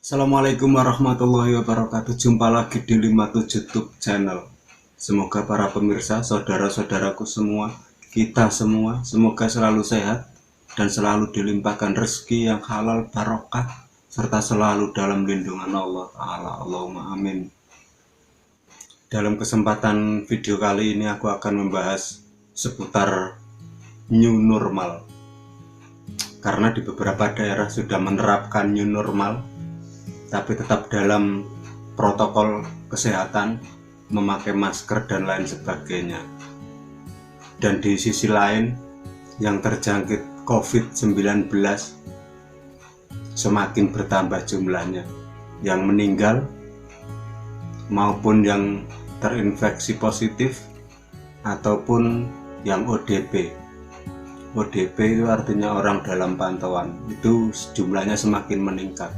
Assalamualaikum warahmatullahi wabarakatuh. Jumpa lagi di 57 YouTube channel. Semoga para pemirsa, saudara-saudaraku semua, kita semua, semoga selalu sehat dan selalu dilimpahkan rezeki yang halal barokah serta selalu dalam lindungan Allah Ta'ala. Allahumma amin. Dalam kesempatan video kali ini aku akan membahas seputar new normal. Karena di beberapa daerah sudah menerapkan new normal, tapi tetap dalam protokol kesehatan, memakai masker dan lain sebagainya. Dan di sisi lain, yang terjangkit COVID-19 semakin bertambah jumlahnya, yang meninggal maupun yang terinfeksi positif ataupun yang ODP. ODP itu artinya orang dalam pantauan, itu jumlahnya semakin meningkat.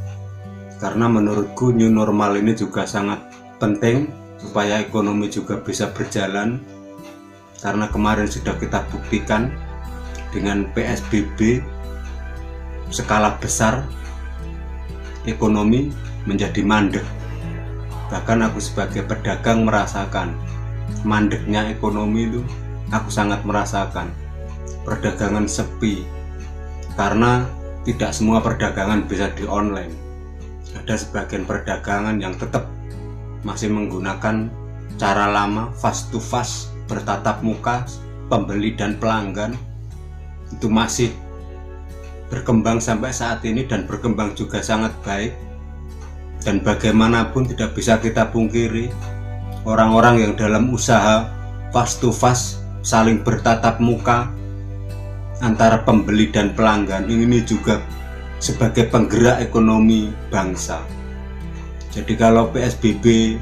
Karena menurutku new normal ini juga sangat penting supaya ekonomi juga bisa berjalan, karena kemarin sudah kita buktikan dengan PSBB skala besar ekonomi menjadi mandek. Bahkan aku sebagai pedagang merasakan mandeknya ekonomi itu, aku sangat merasakan. Perdagangan sepi karena tidak semua perdagangan bisa di online. Ada sebagian perdagangan yang tetap masih menggunakan cara lama, face to face, bertatap muka, pembeli dan pelanggan. Itu masih berkembang sampai saat ini dan berkembang juga sangat baik. Dan bagaimanapun tidak bisa kita pungkiri, orang-orang yang dalam usaha face to face, saling bertatap muka antara pembeli dan pelanggan, ini juga sebagai penggerak ekonomi bangsa. Jadi kalau PSBB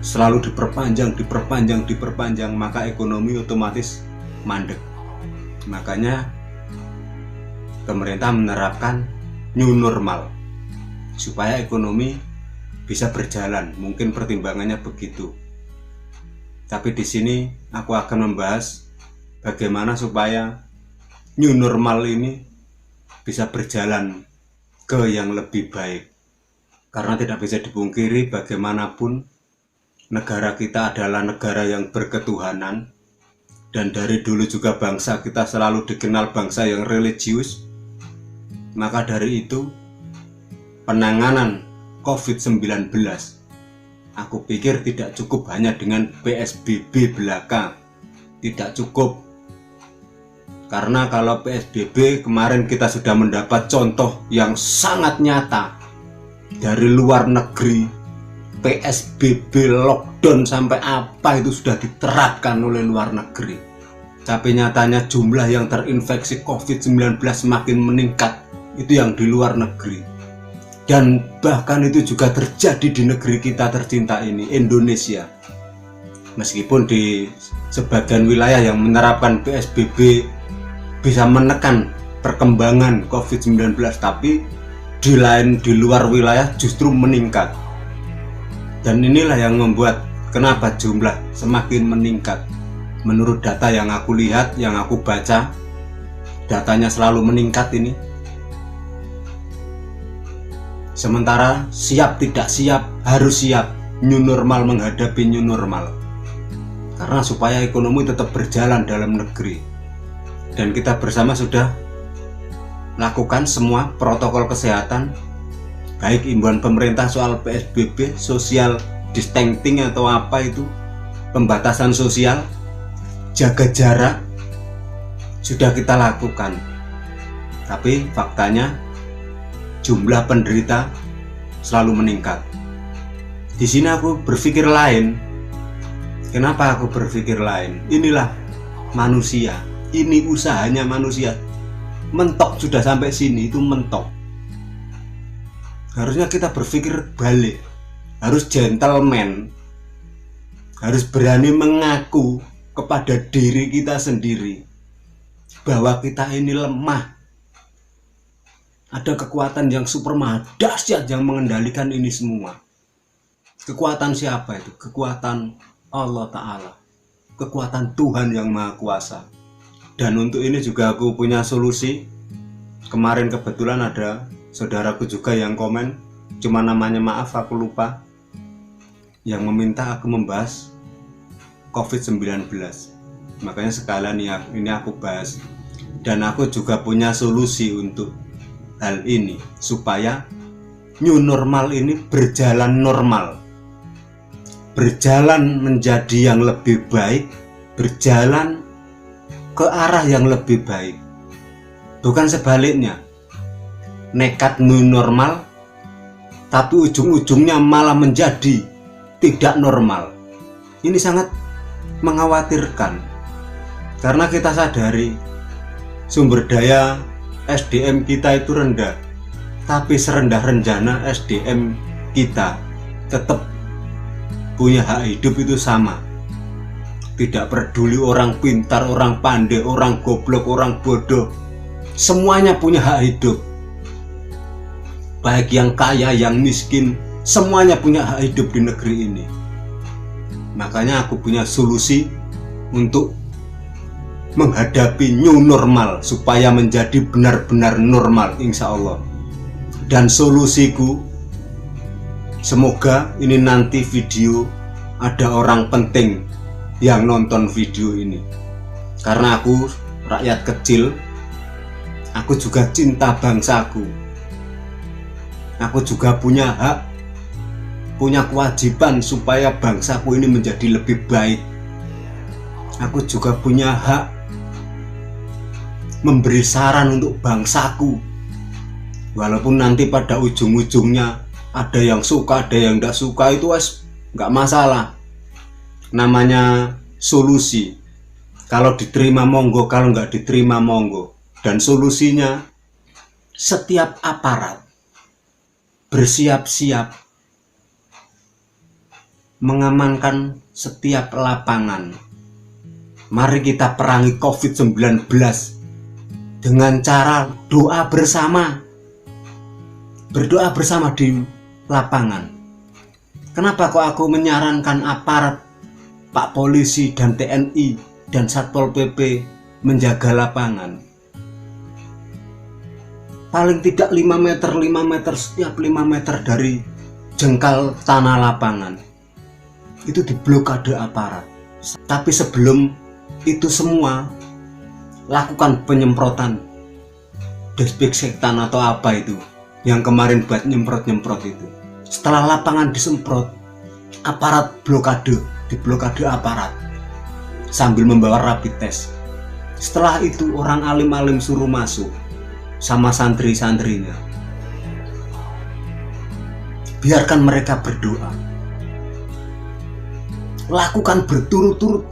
selalu diperpanjang, maka ekonomi otomatis mandek. Makanya pemerintah menerapkan new normal supaya ekonomi bisa berjalan. Mungkin pertimbangannya begitu. Tapi di sini aku akan membahas bagaimana supaya new normal ini bisa berjalan ke yang lebih baik. Karena tidak bisa dipungkiri bagaimanapun negara kita adalah negara yang berketuhanan, dan dari dulu juga bangsa kita selalu dikenal bangsa yang religius. Maka dari itu penanganan COVID-19 aku pikir tidak cukup hanya dengan PSBB belaka, tidak cukup. Karena kalau PSBB kemarin kita sudah mendapat contoh yang sangat nyata dari luar negeri. PSBB lockdown sampai apa itu sudah diterapkan oleh luar negeri. Tapi nyatanya jumlah yang terinfeksi COVID-19 semakin meningkat, itu yang di luar negeri. Dan bahkan itu juga terjadi di negeri kita tercinta ini, Indonesia. Meskipun di sebagian wilayah yang menerapkan PSBB bisa menekan perkembangan COVID-19, tapi di luar wilayah justru meningkat. Dan inilah yang membuat kenapa jumlah semakin meningkat. Menurut data yang aku lihat, yang aku baca, datanya selalu meningkat ini. Sementara siap tidak siap, harus siap new normal, menghadapi new normal. Karena supaya ekonomi tetap berjalan dalam negeri. Dan kita bersama sudah lakukan semua protokol kesehatan, baik imbauan pemerintah soal PSBB, social distancing atau apa itu, pembatasan sosial, jaga jarak, sudah kita lakukan. Tapi faktanya jumlah penderita selalu meningkat. Di sini aku berpikir lain. Kenapa aku berpikir lain? Inilah manusia. Ini usahanya manusia. Mentok sudah sampai sini, itu mentok. Harusnya kita berpikir balik. Harus gentleman. Harus berani mengaku kepada diri kita sendiri bahwa kita ini lemah. Ada kekuatan yang super dahsyat yang mengendalikan ini semua. Kekuatan siapa itu? Kekuatan Allah Ta'ala. Kekuatan Tuhan yang Maha Kuasa. Dan untuk ini juga aku punya solusi. Kemarin kebetulan ada saudaraku juga yang komen, cuma namanya maaf aku lupa, yang meminta aku membahas COVID-19. Makanya sekalian ini aku bahas. Dan aku juga punya solusi untuk hal ini, supaya new normal ini berjalan normal, berjalan menjadi yang lebih baik, berjalan ke arah yang lebih baik, bukan sebaliknya, nekat new normal tapi ujung-ujungnya malah menjadi tidak normal. Ini sangat mengkhawatirkan, karena kita sadari sumber daya SDM kita itu rendah, tapi serendah rencana SDM kita tetap punya hak hidup itu sama. Tidak peduli orang pintar, orang pandai, orang goblok, orang bodoh, semuanya punya hak hidup. Baik yang kaya, yang miskin, semuanya punya hak hidup di negeri ini. Makanya aku punya solusi untuk menghadapi new normal supaya menjadi benar-benar normal, insya Allah. Dan solusiku, semoga ini nanti video ada orang penting yang nonton video ini, karena aku rakyat kecil, aku juga cinta bangsaku, aku juga punya hak, punya kewajiban supaya bangsaku ini menjadi lebih baik. Aku juga punya hak memberi saran untuk bangsaku, walaupun nanti pada ujung-ujungnya ada yang suka, ada yang tidak suka, itu nggak masalah. Namanya solusi, kalau diterima monggo, kalau nggak diterima monggo. Dan solusinya, setiap aparat bersiap-siap mengamankan setiap lapangan. Mari kita perangi COVID-19 dengan cara doa bersama, berdoa bersama di lapangan. Kenapa kok aku menyarankan aparat, Pak Polisi dan TNI dan Satpol PP menjaga lapangan? Paling tidak 5 meter, setiap 5 meter dari jengkal tanah lapangan itu diblokade aparat. Tapi sebelum itu semua, lakukan penyemprotan desinfektan atau apa itu yang kemarin buat nyemprot-nyemprot itu. Setelah lapangan disemprot, aparat diblokade aparat sambil membawa rapid test. Setelah itu orang alim-alim suruh masuk sama santri-santrinya. Biarkan mereka berdoa. Lakukan berturut-turut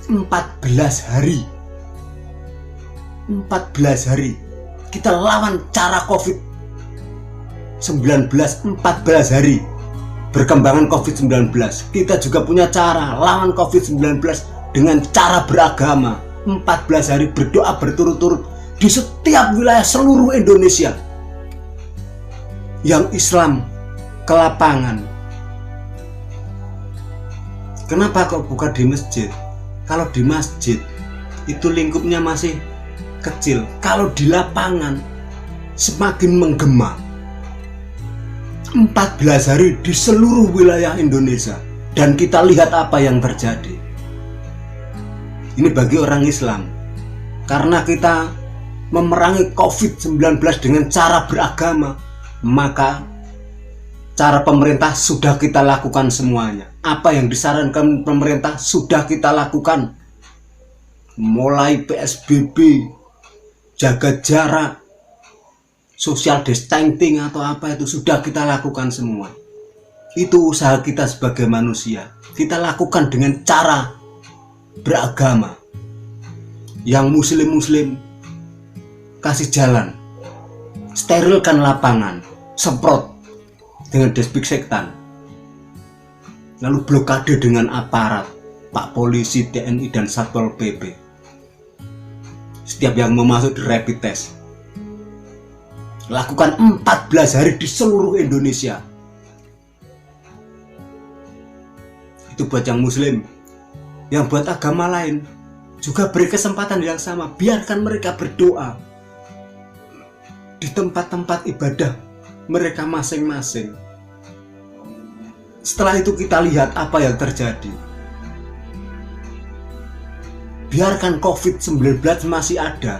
14 hari. 14 hari kita lawan cara COVID-19. 14 hari berkembangan COVID-19, kita juga punya cara lawan COVID-19 dengan cara beragama. 14 hari berdoa berturut-turut di setiap wilayah seluruh Indonesia. Yang Islam ke lapangan. Kenapa kok buka di masjid? Kalau di masjid itu lingkupnya masih kecil, kalau di lapangan semakin menggema. 14 hari di seluruh wilayah Indonesia, dan kita lihat apa yang terjadi. Ini bagi orang Islam, karena kita memerangi COVID-19 dengan cara beragama, maka cara pemerintah sudah kita lakukan semuanya. Apa yang disarankan pemerintah sudah kita lakukan, mulai PSBB, jaga jarak, social distancing atau apa itu sudah kita lakukan semua. Itu usaha kita sebagai manusia, kita lakukan dengan cara beragama. Yang muslim kasih jalan, sterilkan lapangan, semprot dengan desinfektan, lalu blokade dengan aparat, Pak Polisi, TNI dan Satpol PP. Setiap yang mau masuk di rapid test. Lakukan 14 hari di seluruh Indonesia. Itu buat yang muslim. Yang buat agama lain juga beri kesempatan yang sama. Biarkan mereka berdoa di tempat-tempat ibadah mereka masing-masing. Setelah itu kita lihat apa yang terjadi. Biarkan COVID-19 masih ada.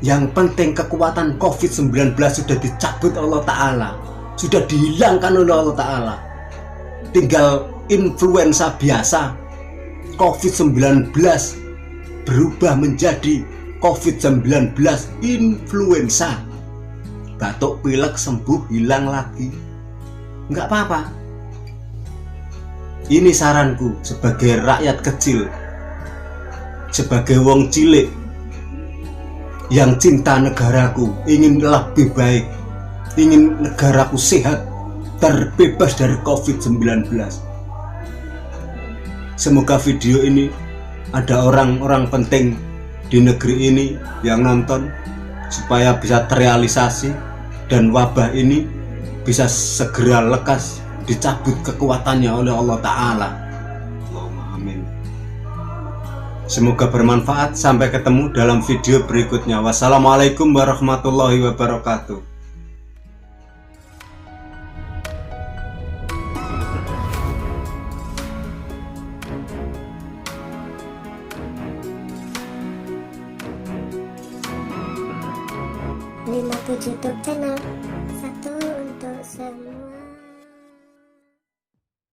Yang penting kekuatan COVID-19 sudah dicabut Allah Ta'ala, sudah dihilangkan oleh Allah Ta'ala. Tinggal influenza biasa, COVID-19 berubah menjadi COVID-19 influenza. Batuk pilek sembuh, hilang lagi, nggak apa-apa. Ini saranku sebagai rakyat kecil, sebagai wong cilik yang cinta negaraku, ingin lebih baik, ingin negaraku sehat, terbebas dari COVID-19. Semoga video ini ada orang-orang penting di negeri ini yang nonton, supaya bisa terrealisasi dan wabah ini bisa segera lekas, dicabut kekuatannya oleh Allah Ta'ala. Allahumma amin. Semoga bermanfaat. Sampai ketemu dalam video berikutnya. Wassalamualaikum warahmatullahi wabarakatuh. Lima YouTube channel.